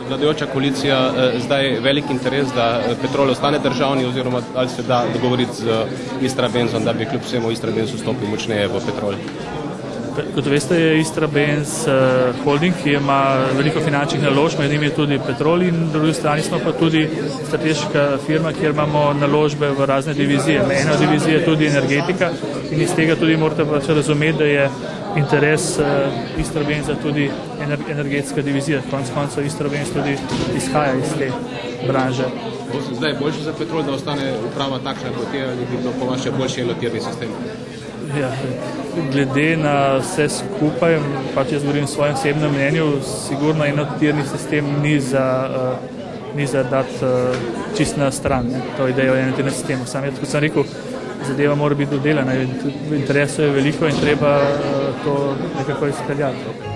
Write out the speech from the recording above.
Vladajoča koalicija zdaj velik interes, da Petrol ostane državni, oziroma ali se da dogovoriti z Istrabenzom, da bi kljub vsemu Istrabenz vstopil močneje v Petrol? Kot veste, je Istrabenz holding, ki ima veliko finančnih naložb, med njimi je tudi Petrol, in na drugi strani smo pa tudi strateška firma, kjer imamo naložbe v razne divizije. Ena divizija je tudi energetika in iz tega tudi morate pač razumeti, da je interes Istrabenza tudi energetska divizija. Konec koncev Istrabenz tudi izhaja iz te branže. Zdaj boljše za Petrol, da ostane uprava takšna, kot je, ali bi bilo po vaše boljši enotirni sistem? Ja, glede na vse skupaj, pač jaz govorim v svojem osebnem mnenju, sigurno enotirni sistem ni za dati čist na stran, to idejo enotirnega sistema. Sam je, kot sem rekel, zadeva mora biti dodelana, v interesu je veliko in treba to nekako izpeljati.